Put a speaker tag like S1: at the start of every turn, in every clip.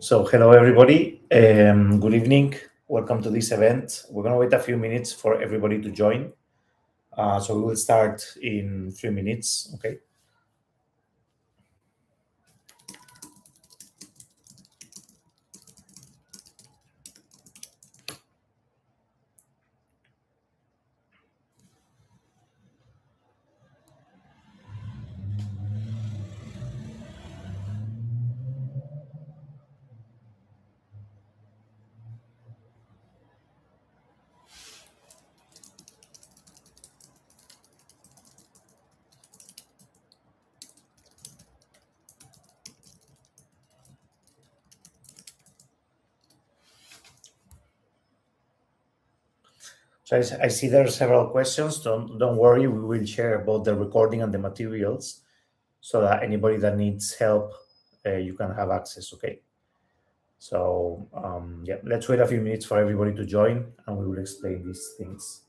S1: So hello everybody, good evening. Welcome to this event. We're going to wait a few minutes for everybody to join. So we will start in 3 minutes, okay? So I see there are several questions. Don't worry, we will share both the recording and the materials so that anybody that needs help, you can have access, okay? So yeah, let's wait a few minutes for everybody to join and we will explain these things.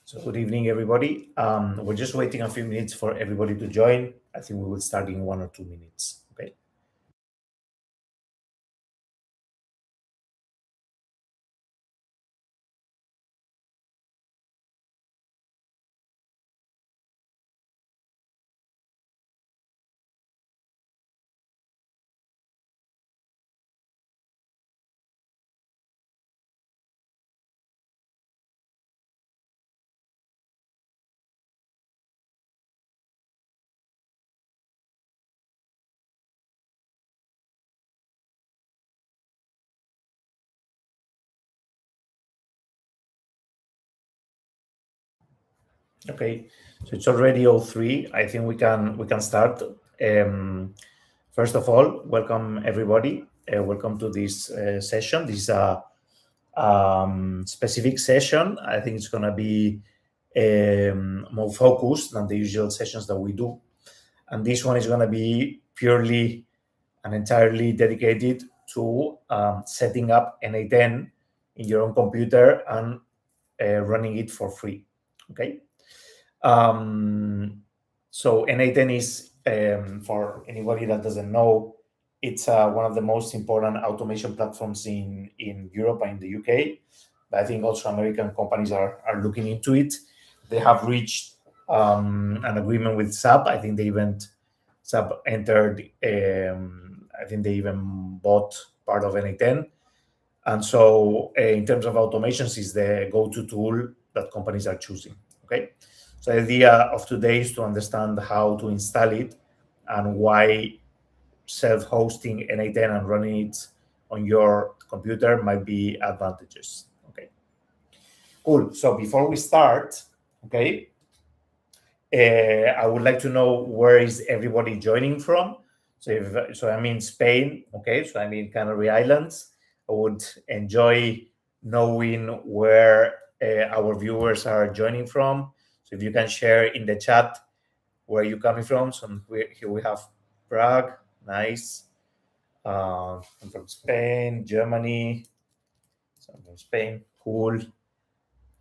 S1: So good evening, everybody. We're just waiting a few minutes for everybody to join. I think we will start in 1 or 2 minutes. Okay. Okay. So it's already 03. I think we can start. First of all, welcome everybody. Welcome to this session. This is a specific session. I think it's gonna be more focused than the usual sessions that we do. And this one is going to be purely and entirely dedicated to setting up n8n in your own computer and running it for free. Okay. So n8n is, for anybody that doesn't know, it's one of the most important automation platforms in Europe and in the UK. But I think also American companies are looking into it. They have reached an agreement with SAP. I think SAP entered. I think they even bought part of n8n. And so, in terms of automations, is the go-to tool that companies are choosing. Okay. So the idea of today is to understand how to install it and why self-hosting n8n and running it on your computer might be advantages. Okay. Cool. So before we start, okay, I would like to know where is everybody joining from. So I'm in Spain. Okay, so I'm in Canary Islands. I would enjoy knowing where our viewers are joining from. So if you can share in the chat where you're coming from. So here we have Prague, nice. I'm from Spain, Germany. So I'm from Spain, cool.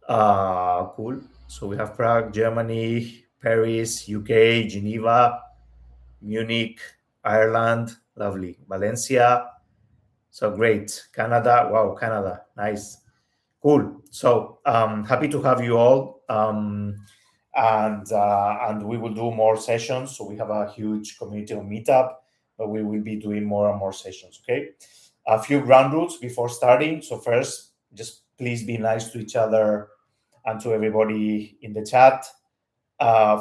S1: Cool. So we have Prague, Germany, Paris, UK, Geneva, Munich, Ireland, lovely. Valencia, so great. Canada, wow, Canada, nice. Cool. So happy to have you all. And we will do more sessions. So we have a huge community on Meetup, but we will be doing more and more sessions. Okay. A few ground rules before starting. So first, just please be nice to each other and to everybody in the chat.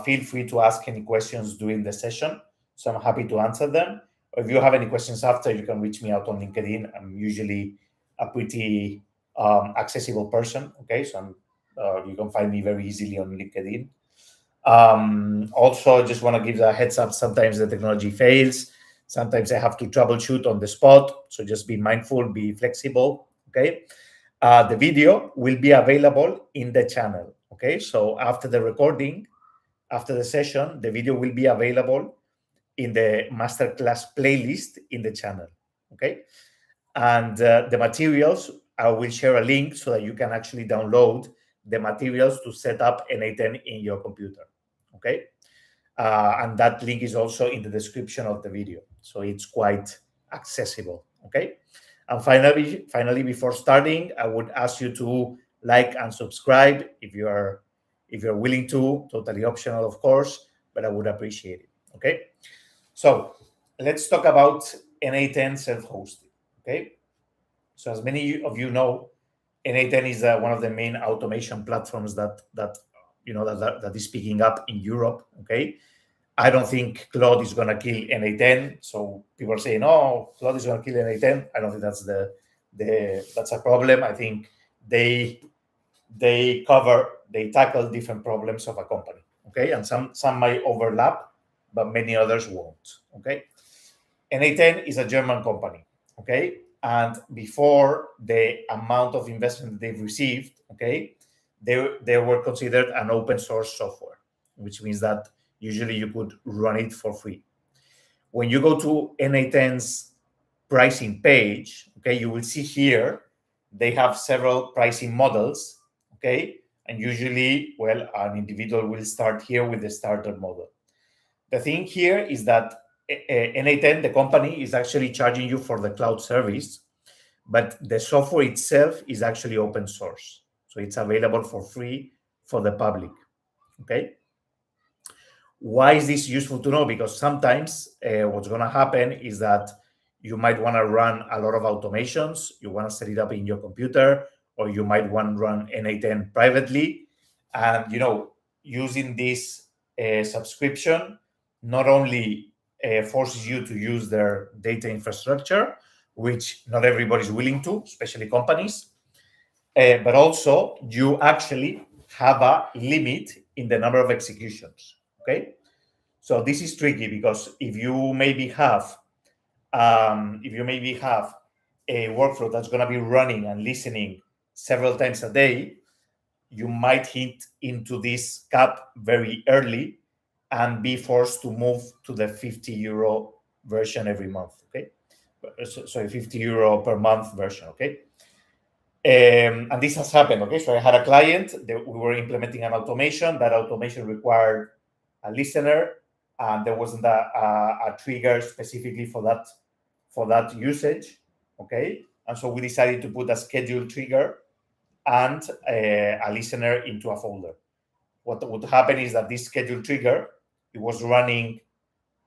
S1: Feel free to ask any questions during the session. So I'm happy to answer them. If you have any questions after, you can reach me out on LinkedIn. I'm usually a pretty accessible person. Okay, so you can find me very easily on LinkedIn. Also, just want to give a heads up. Sometimes the technology fails. Sometimes I have to troubleshoot on the spot. So just be mindful, be flexible. Okay. The video will be available in the channel. Okay. So after the recording, after the session, the video will be available in the Masterclass playlist in the channel. Okay. And the materials, I will share a link so that you can actually download the materials to set up n8n in your computer. Okay. And that link is also in the description of the video. So it's quite accessible. Okay. And finally, before starting, I would ask you to like and subscribe if you're willing to, totally optional, of course, but I would appreciate it. Okay. So let's talk about n8n self-hosted. Okay. So as many of you know, n8n is one of the main automation platforms that is picking up in Europe. Okay. I don't think Claude is going to kill n8n. So people are saying, "Oh, Claude is going to kill n8n." I don't think that's that's a problem. I think they tackle different problems of a company. Okay, and some might overlap, but many others won't. Okay, n8n is a German company. Okay, and before the amount of investment they've received, okay, they were considered an open source software, which means that usually you could run it for free. When you go to n8n's pricing page, okay, you will see here they have several pricing models, okay, and usually, well, an individual will start here with the starter model. The thing here is that n8n, the company, is actually charging you for the cloud service, but the software itself is actually open source, so it's available for free for the public. Okay. Why is this useful to know? Because sometimes what's going to happen is that you might want to run a lot of automations. You want to set it up in your computer, or you might want to run n8n privately. And, using this subscription not only forces you to use their data infrastructure, which not everybody's willing to, especially companies, but also you actually have a limit in the number of executions. Okay, so this is tricky because if you maybe have a workflow that's going to be running and listening several times a day, you might hit into this cap very early and be forced to move to the 50 euro version every month. Okay, so 50 euro per month version. Okay. And this has happened. Okay, so I had a client that we were implementing an automation. That automation required a listener, and there wasn't a trigger specifically for that usage. Okay, and so we decided to put a scheduled trigger and a listener into a folder. What would happen is that this scheduled trigger, it was running,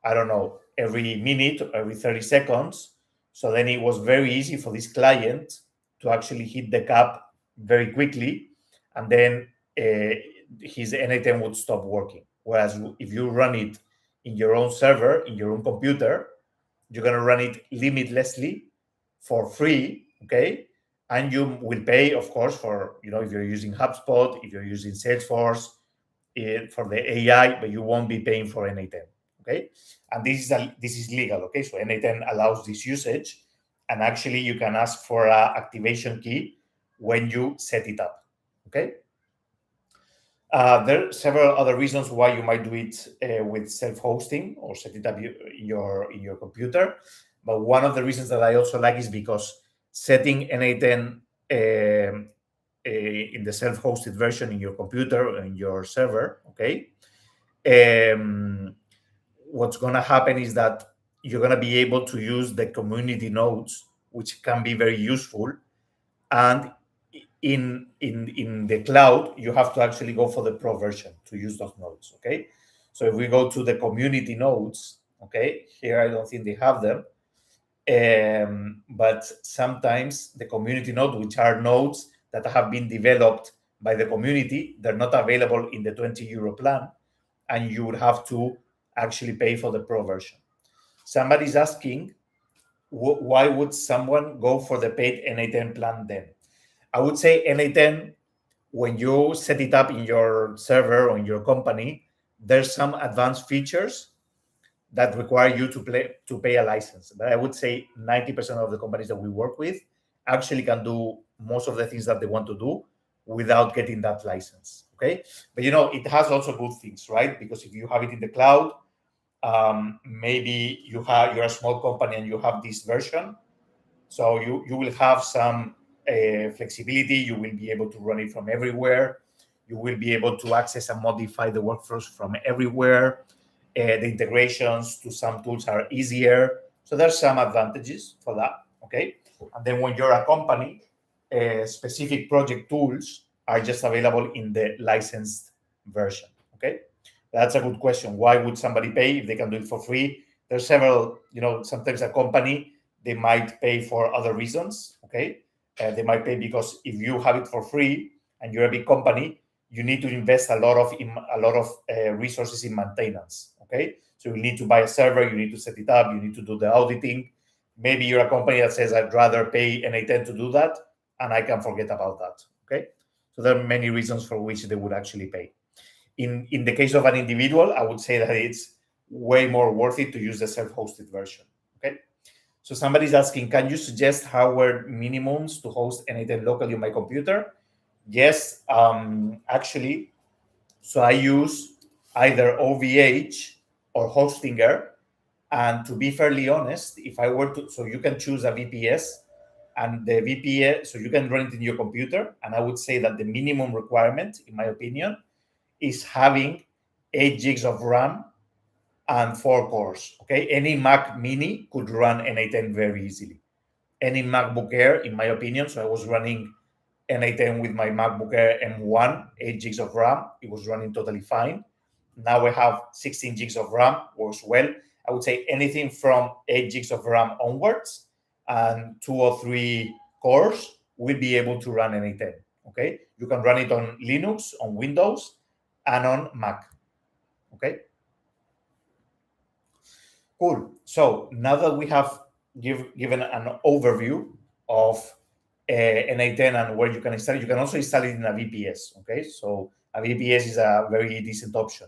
S1: I don't know, every minute or every 30 seconds. So then it was very easy for this client to actually hit the cap very quickly, and then his n8n would stop working. Whereas if you run it in your own server, in your own computer, you're going to run it limitlessly for free, okay? And you will pay, of course, for, if you're using HubSpot, if you're using Salesforce, for the AI, but you won't be paying for n8n, okay? And this is legal, okay? So n8n allows this usage, and actually you can ask for an activation key when you set it up, okay? There are several other reasons why you might do it with self-hosting or set it up in your computer. But one of the reasons that I also like is because setting n8n in the self-hosted version in your computer or in your server, okay, what's going to happen is that you're going to be able to use the community nodes, which can be very useful. And in the cloud, you have to actually go for the pro version to use those nodes. Okay, so if we go to the community nodes, okay, here I don't think they have them, but sometimes the community node, which are nodes that have been developed by the community, they're not available in the 20 euro plan, and you would have to actually pay for the pro version. Somebody's asking, why would someone go for the paid n8n plan then? I would say n8n, when you set it up in your server or in your company, there's some advanced features that require you to pay a license. But I would say 90% of the companies that we work with actually can do most of the things that they want to do without getting that license. Okay, but it has also good things, right? Because if you have it in the cloud, maybe you're a small company and you have this version, so you will have some flexibility. You will be able to run it from everywhere. You will be able to access and modify the workflows from everywhere. The integrations to some tools are easier. So there's some advantages for that. Okay. And then when you're a company, specific project tools are just available in the licensed version. Okay. That's a good question. Why would somebody pay if they can do it for free? There's several, sometimes a company, they might pay for other reasons. Okay. They might pay because if you have it for free and you're a big company, you need to invest a lot of resources in maintenance. Okay, so you need to buy a server, you need to set it up, you need to do the auditing. Maybe you're a company that says, I'd rather pay n8n to do that, and I can forget about that. Okay, so there are many reasons for which they would actually pay. In the case of an individual, I would say that it's way more worth it to use the self-hosted version. Okay, so somebody's asking, can you suggest hardware minimums to host n8n locally on my computer? Yes, actually. So I use either OVH or Hostinger. And to be fairly honest, if I were to, so you can choose a VPS, and the VPS, so you can run it in your computer. And I would say that the minimum requirement, in my opinion, is having 8 gigs of RAM and 4 cores. Okay, any Mac Mini could run n8n very easily. Any MacBook Air, in my opinion, so I was running n8n with my MacBook Air M1, 8 gigs of RAM. It was running totally fine. Now we have 16 gigs of RAM, works well. I would say anything from 8 gigs of RAM onwards and 2 or 3 cores will be able to run n8n. Okay, you can run it on Linux, on Windows, and on Mac. Okay, cool. So now that we have given an overview of n8n and where you can install it, you can also install it in a VPS. Okay, so a VPS is a very decent option,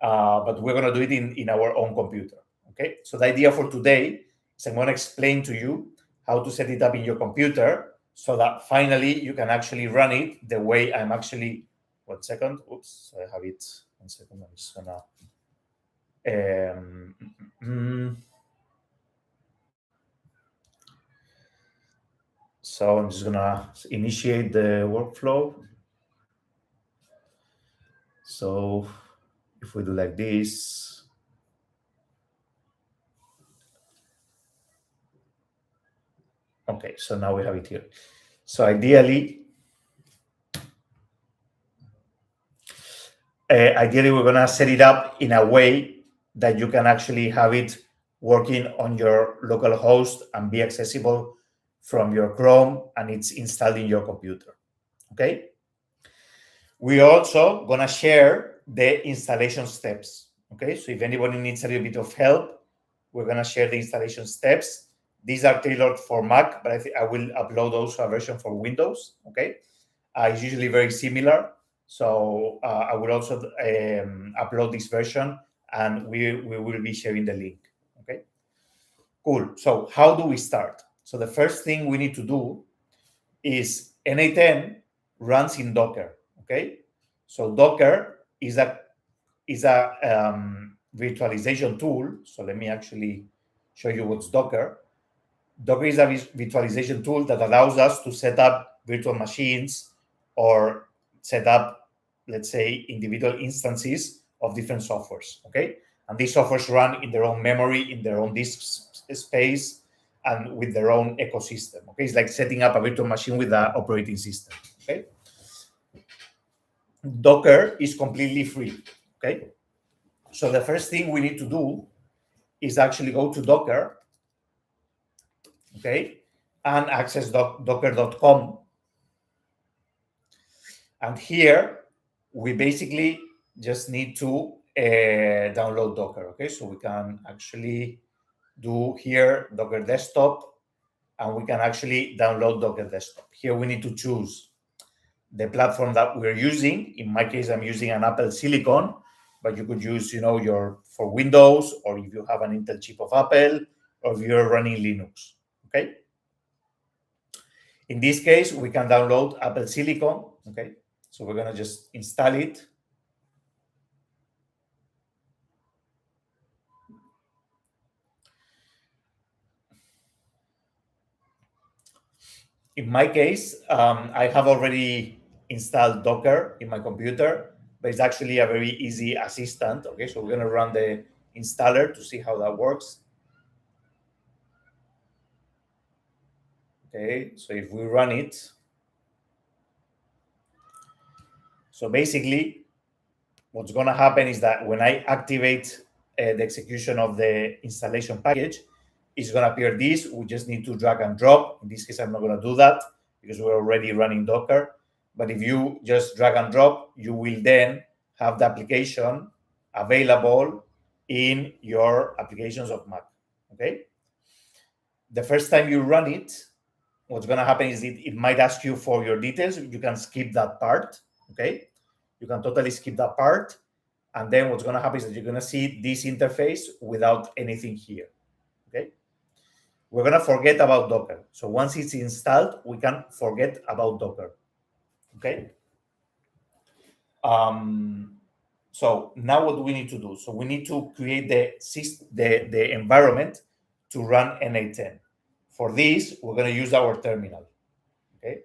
S1: but we're going to do it in our own computer. Okay, so the idea for today is I'm going to explain to you how to set it up in your computer so that finally you can actually run it the way I'm actually. 1 second. Oops, I have it. 1 second. I'm just gonna. So I'm just gonna initiate the workflow. So if we do like this, okay, so now we have it here. So ideally we're gonna set it up in a way that you can actually have it working on your local host and be accessible from your Chrome, and it's installed in your computer. Okay. We're also gonna share the installation steps. Okay, so if anybody needs a little bit of help, we're gonna share the installation steps. These are tailored for Mac, but I will upload also a version for Windows. Okay, it's usually very similar. So I will also upload this version, and we will be sharing the link. Okay, cool. So how do we start? So the first thing we need to do is n8n runs in Docker. Okay, So Docker is a virtualization tool. So let me actually show you what's Docker. Docker is a virtualization tool that allows us to set up virtual machines or set up, let's say, individual instances of different softwares, okay? And these softwares run in their own memory, in their own disk space, and with their own ecosystem, okay? It's like setting up a virtual machine with an operating system, okay? Docker is completely free, okay? So the first thing we need to do is actually go to Docker, okay, and access docker.com. And here we basically just need to download Docker, okay? So we can actually do here Docker desktop, and we can actually download Docker desktop. Here we need to choose the platform that we're using. In my case, I'm using an Apple Silicon, but you could use, your for Windows, or if you have an Intel chip of Apple, or if you're running Linux, okay? In this case, we can download Apple Silicon, okay? So we're gonna just install it. In my case, I have already installed Docker in my computer, but it's actually a very easy assistant, okay? So we're gonna run the installer to see how that works. Okay, so if we run it, so basically what's going to happen is that when I activate the execution of the installation package, it's going to appear this. We just need to drag and drop. In this case, I'm not going to do that because we're already running Docker. But if you just drag and drop, you will then have the application available in your applications of Mac, okay? The first time you run it, what's going to happen is it might ask you for your details. You can skip that part, okay? You can totally skip that part. And then what's going to happen is that you're going to see this interface without anything here, okay? We're going to forget about Docker. So once it's installed, we can forget about Docker, okay? So now what do we need to do? So we need to create the environment to run n8n. For this, we're going to use our terminal, okay?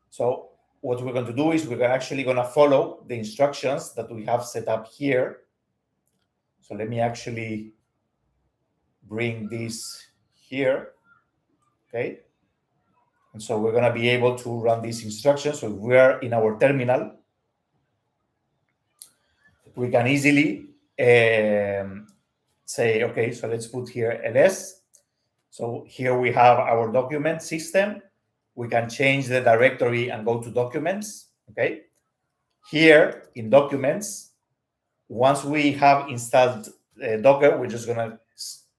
S1: So what we're going to do is we're actually going to follow the instructions that we have set up here. So let me actually bring this here, okay? And so we're going to be able to run these instructions. So if we're in our terminal, we can easily say, okay, so let's put here ls. So here we have our document system. We can change the directory and go to documents, okay? Here in documents, once we have installed Docker, we're just going to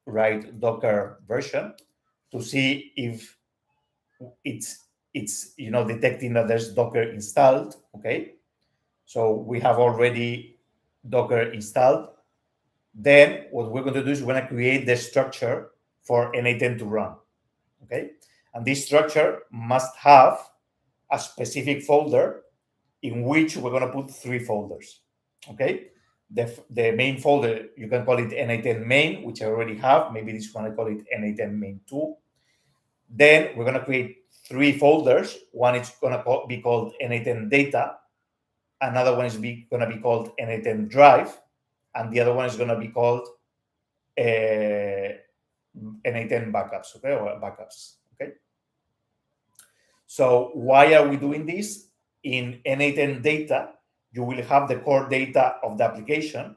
S1: write Docker version to see if it's detecting that there's Docker installed, okay? So we have already Docker installed. Then what we're going to do is we're going to create the structure for n8n to run, okay? And this structure must have a specific folder in which we're going to put 3 folders, okay? The main folder, you can call it n8n main, which I already have. Maybe this one I call it n8n main 2. Then we're going to create 3 folders. One is going to be called n8n data. Another one is going to be called n8n drive. And the other one is going to be called n8n backups, okay, or backups, okay? So why are we doing this? In n8n data, you will have the core data of the application.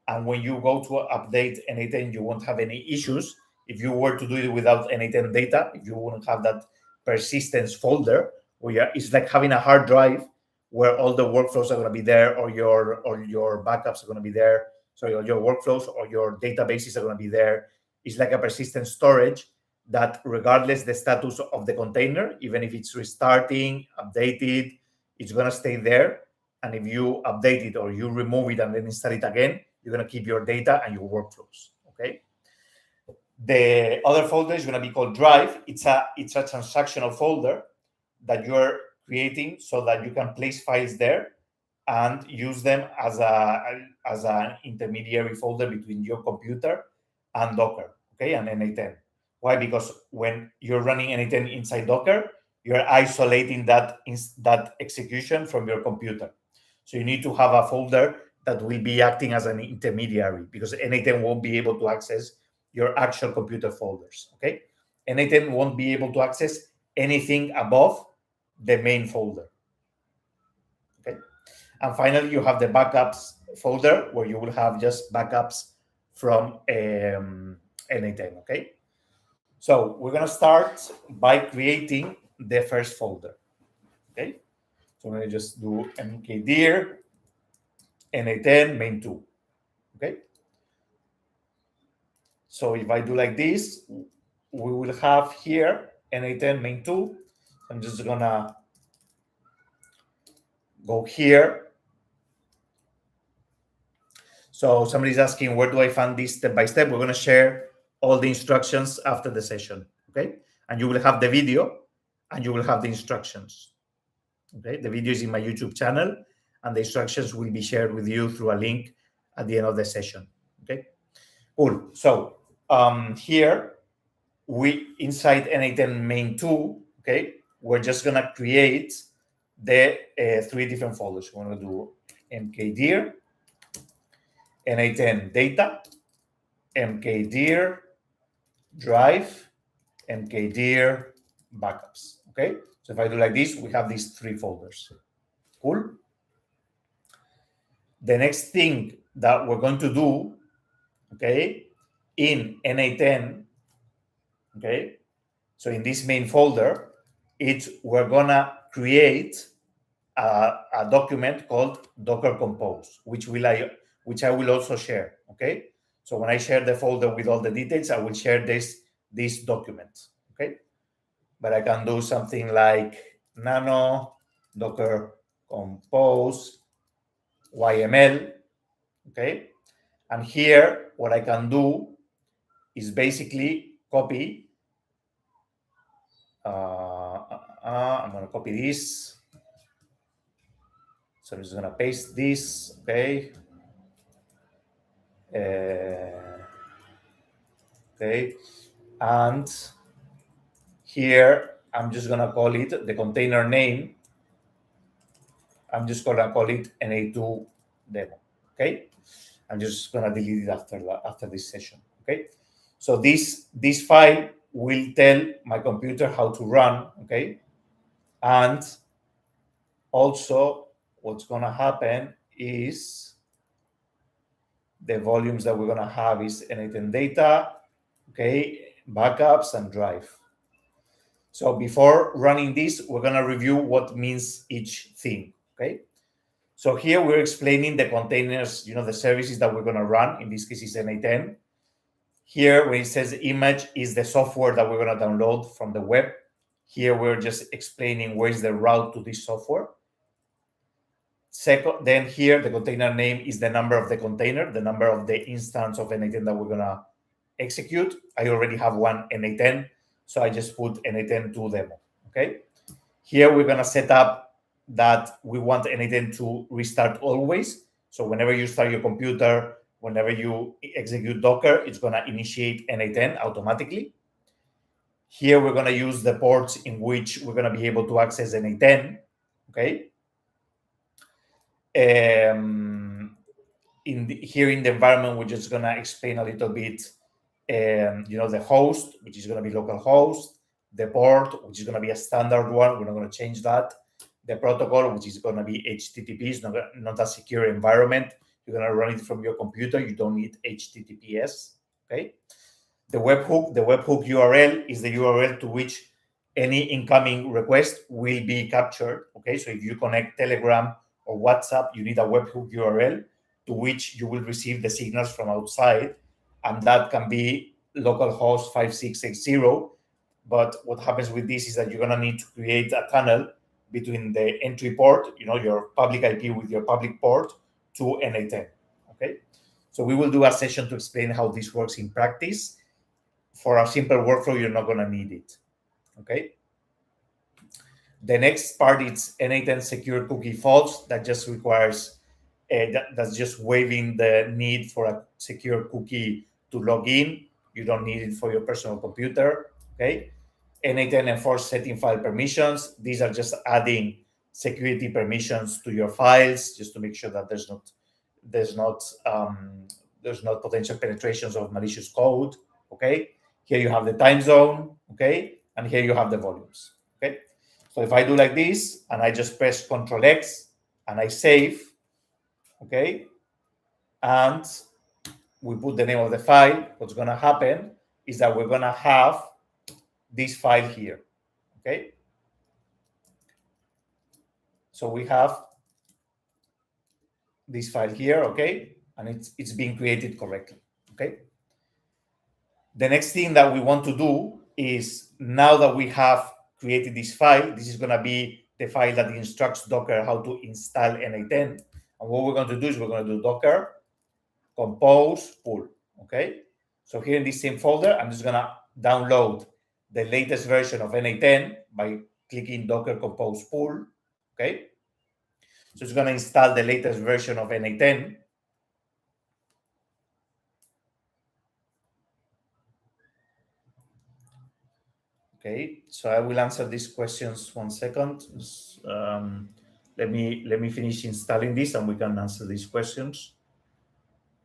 S1: And when you go to update n8n, you won't have any issues. If you were to do it without n8n data, if you wouldn't have that persistence folder, where it's like having a hard drive where all the workflows are going to be there, or your backups are going to be there. So your workflows or your databases are going to be there. It's like a persistent storage that, regardless the status of the container, even if it's restarting, updated, it's going to stay there. And if you update it or you remove it and then install it again, you're going to keep your data and your workflows, okay? The other folder is going to be called drive. It's a transactional folder that you're creating so that you can place files there. and use them as an intermediary folder between your computer and Docker, okay, and n8n. Why? Because when you're running n8n inside Docker, you're isolating that execution from your computer. So you need to have a folder that will be acting as an intermediary, because n8n won't be able to access your actual computer folders, okay? n8n won't be able to access anything above the main folder, okay? And finally, you have the backups folder, where you will have just backups from n8n, okay? So we're gonna start by creating the first folder, okay? So I'm gonna just do mkdir n8n main2, okay? So if I do like this, we will have here n8n main2. I'm just gonna go here. So somebody's asking, where do I find this step by step? We're gonna share all the instructions after the session, okay? And you will have the video and you will have the instructions, okay? The video is in my YouTube channel and the instructions will be shared with you through a link at the end of the session, okay? Cool. So here, we inside n8n main2, okay, we're just gonna create the 3 different folders. We're gonna do mkdir, n8n data, mkdir drive, mkdir backups, okay? So if I do like this, we have these 3 folders. Cool. The next thing that we're going to do, okay, in n8n, okay, so in this main folder, we're gonna create a document called Docker Compose, which I will also share. Okay, so when I share the folder with all the details, I will share this document. Okay, but I can do something like nano Docker Compose YML. Okay, and here what I can do is basically copy. I'm going to copy this. So I'm just going to paste this. Okay. Okay. And here, I'm just going to call it the container name. I'm just going to call it n8n demo. Okay. I'm just going to delete it after this session. Okay. So this file will tell my computer how to run. Okay. And also, what's going to happen is the volumes that we're going to have is n8n data, okay, backups, and drive. So before running this, we're going to review what means each thing, okay? So here we're explaining the containers, the services that we're going to run. In this case, is n8n. Here, where it says image, is the software that we're going to download from the web. Here, we're just explaining where is the route to this software. Second, then here, the container name is the number of the container, the number of the instance of n8n that we're going to execute. I already have one n8n, so I just put n8n2 demo, okay? Here, we're going to set up that we want n8n to restart always. So whenever you start your computer, whenever you execute Docker, it's going to initiate n8n automatically. Here, we're going to use the ports in which we're going to be able to access n8n, okay? Here in the environment, we're just going to explain a little bit, the host, which is going to be localhost, the port, which is going to be a standard one. We're not going to change that. The protocol, which is going to be HTTP, is not a secure environment. You're going to run it from your computer. You don't need HTTPS, okay? The webhook URL is the URL to which any incoming request will be captured, okay? So if you connect Telegram or WhatsApp, you need a webhook URL to which you will receive the signals from outside, and that can be localhost 5680. But what happens with this is that you're going to need to create a tunnel between the entry port, your public IP with your public port, to n8n, okay? So we will do a session to explain how this works in practice. For a simple workflow, you're not going to need it, okay? The next part is n8n secure cookie false. That just requires that's just waiving the need for a secure cookie to log in. You don't need it for your personal computer. Okay. n8n enforce setting file permissions. These are just adding security permissions to your files, just to make sure that there's not potential penetrations of malicious code. Okay. Here you have the time zone. Okay. And here you have the volumes. Okay. So if I do like this and I just press Ctrl X and I save, okay, and we put the name of the file, what's going to happen is that we're going to have this file here. Okay. So we have this file here, okay, and it's being created correctly. Okay. The next thing that we want to do is, now that we have created this file, this is going to be the file that instructs Docker how to install n8n. And what we're going to do is we're going to do Docker compose pull. Okay. So here in this same folder, I'm just going to download the latest version of n8n by clicking Docker compose pull. Okay. So it's going to install the latest version of n8n. Okay, so I will answer these questions 1 second. Let me finish installing this and we can answer these questions.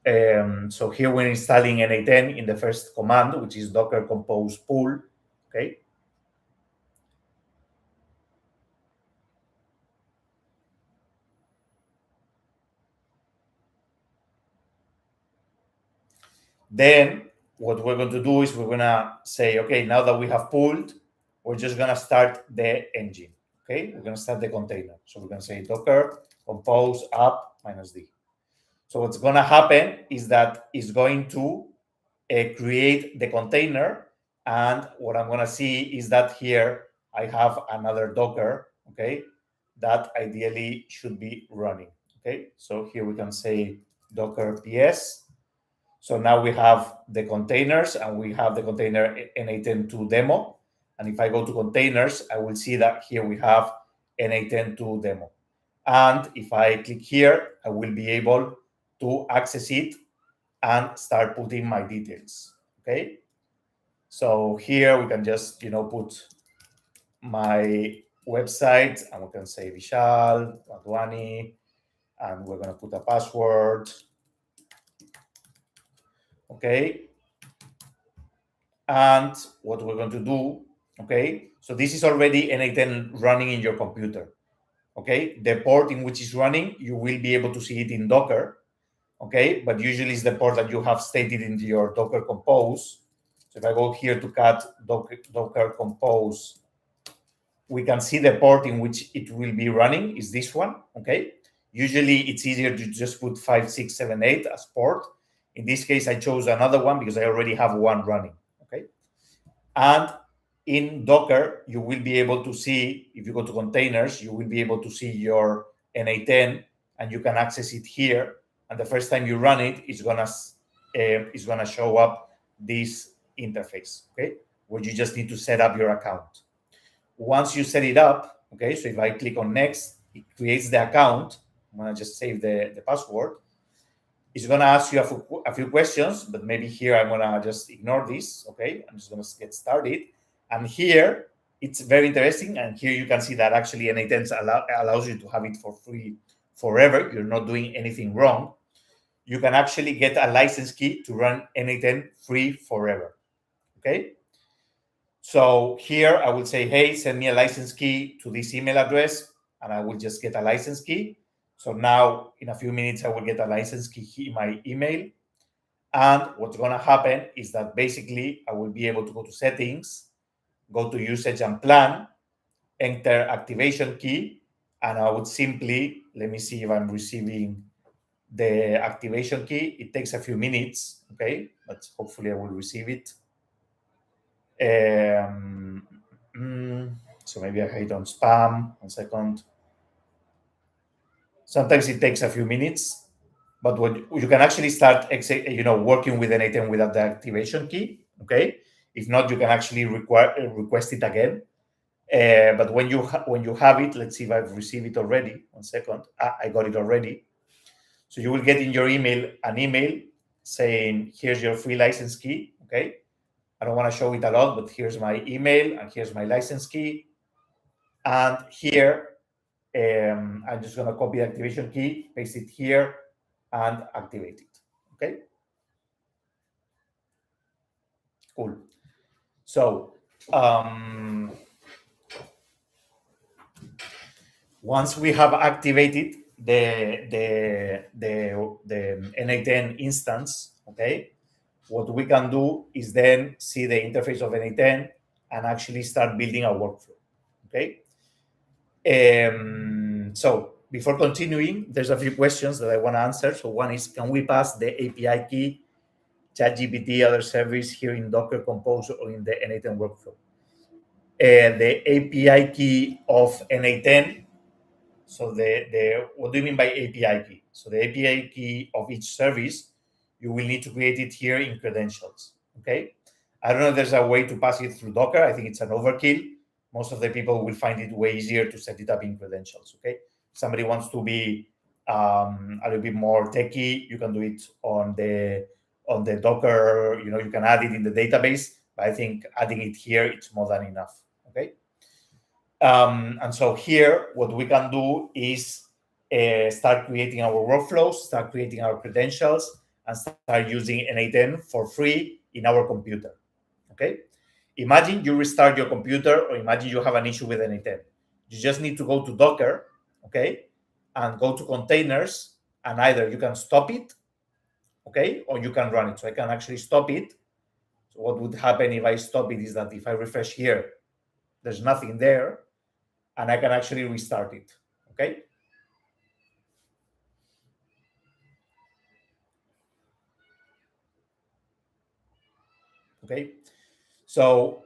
S1: So here we're installing n8n in the first command, which is docker compose pull. Okay. Then what we're going to do is we're going to say, okay, now that we have pulled, we're just going to start the engine. Okay, we're going to start the container. So we're going to say docker compose app -d. So what's going to happen is that it's going to create the container. And what I'm going to see is that here I have another Docker, okay, that ideally should be running. Okay, so here we can say docker ps. So now we have the containers and we have the container n8n2 demo. And if I go to containers, I will see that here we have n8n2 demo. And if I click here, I will be able to access it and start putting my details. Okay. So here we can just, put my website and we can say Vishal Wadwani, and we're going to put a password. Okay. And what we're going to do, okay, so this is already n8n running in your computer. Okay, the port in which it's running, you will be able to see it in Docker. Okay, but usually it's the port that you have stated into your Docker compose. So if I go here to cut Docker compose, we can see the port in which it will be running is this one. Okay, usually it's easier to just put 5, 6, 7, 8 as port. In this case, I chose another one because I already have one running. Okay, and in Docker, you will be able to see, if you go to containers, you will be able to see your n8n and you can access it here. And the first time you run it, it's gonna show up this interface, okay, where you just need to set up your account. Once you set it up, okay, so if I click on next, it creates the account. I'm gonna just save the password. It's gonna ask you a few questions, but maybe here I'm gonna just ignore this. Okay, I'm just gonna get started. And here it's very interesting. And here you can see that actually n8n allows you to have it for free forever. You're not doing anything wrong. You can actually get a license key to run n8n free forever. Okay. So here I will say, hey, send me a license key to this email address, and I will just get a license key. So now in a few minutes, I will get a license key in my email. And what's going to happen is that basically I will be able to go to settings, go to usage and plan, enter activation key, and I would simply, let me see if I'm receiving the activation key. It takes a few minutes, okay, but hopefully I will receive it. So maybe I hit on spam. 1 second. Sometimes it takes a few minutes, but what you can actually start, working with n8n without the activation key. Okay. If not, you can actually request it again. But when you have it, let's see if I've received it already. 1 second. I got it already. So you will get in your email an email saying, here's your free license key. Okay. I don't want to show it a lot, but here's my email and here's my license key. And here, I'm just going to copy the activation key, paste it here, and activate it. Okay. Cool. So once we have activated the n8n instance, okay, what we can do is then see the interface of n8n and actually start building a workflow. Okay. So before continuing, there's a few questions that I want to answer. So one is, can we pass the API key, ChatGPT, other service here in Docker Compose or in the n8n workflow? The API key of n8n. So what do you mean by API key? So the API key of each service, you will need to create it here in credentials. Okay. I don't know if there's a way to pass it through Docker. I think it's an overkill. Most of the people will find it way easier to set it up in credentials. Okay. If somebody wants to be a little bit more techy, you can do it on the Docker. You can add it in the database. But I think adding it here, it's more than enough. Okay. And so here, what we can do is start creating our workflows, start creating our credentials, and start using n8n for free in our computer. Okay. Imagine you restart your computer, or imagine you have an issue with n8n. You just need to go to Docker, okay, and go to containers, and either you can stop it, okay, or you can run it. So I can actually stop it. So what would happen if I stop it is that if I refresh here, there's nothing there, and I can actually restart it. Okay. Okay. So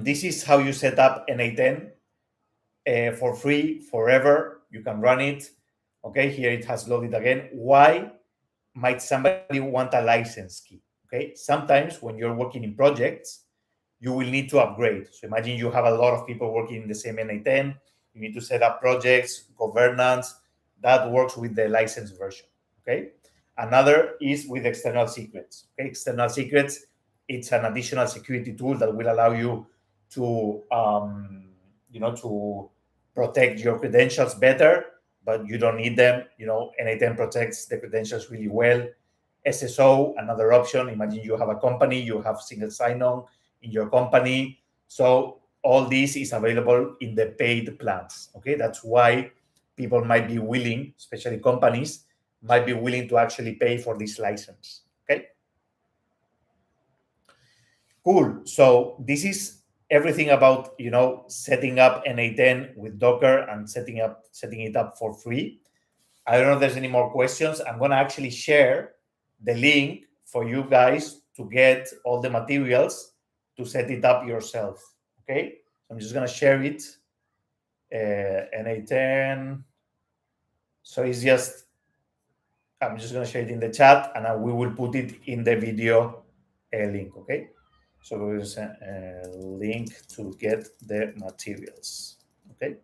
S1: this is how you set up n8n for free forever. You can run it. Okay. Here it has loaded again. Why might somebody want a license key? Okay. Sometimes when you're working in projects, you will need to upgrade. So imagine you have a lot of people working in the same n8n. You need to set up projects, governance. That works with the license version. Okay. Another is with external secrets. Okay. External secrets, it's an additional security tool that will allow you to, to protect your credentials better, but you don't need them. n8n protects the credentials really well. SSO, another option. Imagine you have a company, you have single sign-on in your company. So all this is available in the paid plans. Okay, that's why people might be willing, especially companies, might be willing to actually pay for this license. Okay, cool. So this is everything about setting up n8n with Docker and setting it up for free. I don't know if there's any more questions. I'm going to actually share the link for you guys to get all the materials to set it up yourself. Okay, so I'm just going to share it. n8n. So I'm just going to share it in the chat, and we will put it in the video link. Okay, so there's a link to get the materials. Okay.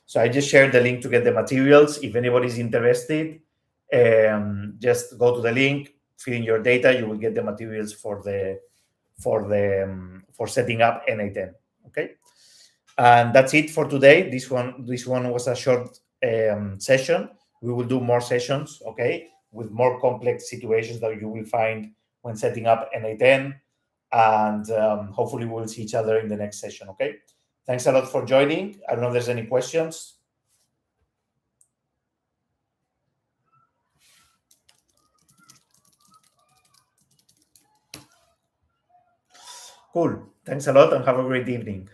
S1: So I just shared the link to get the materials. If anybody's interested, just go to the link, fill in your data. You will get the materials for setting up n8n. Okay, and that's it for today. This one was a short session. We will do more sessions. Okay, with more complex situations that you will find when setting up n8n, and hopefully we'll see each other in the next session. Okay. Thanks a lot for joining. I don't know if there's any questions. Cool. Thanks a lot and have a great evening.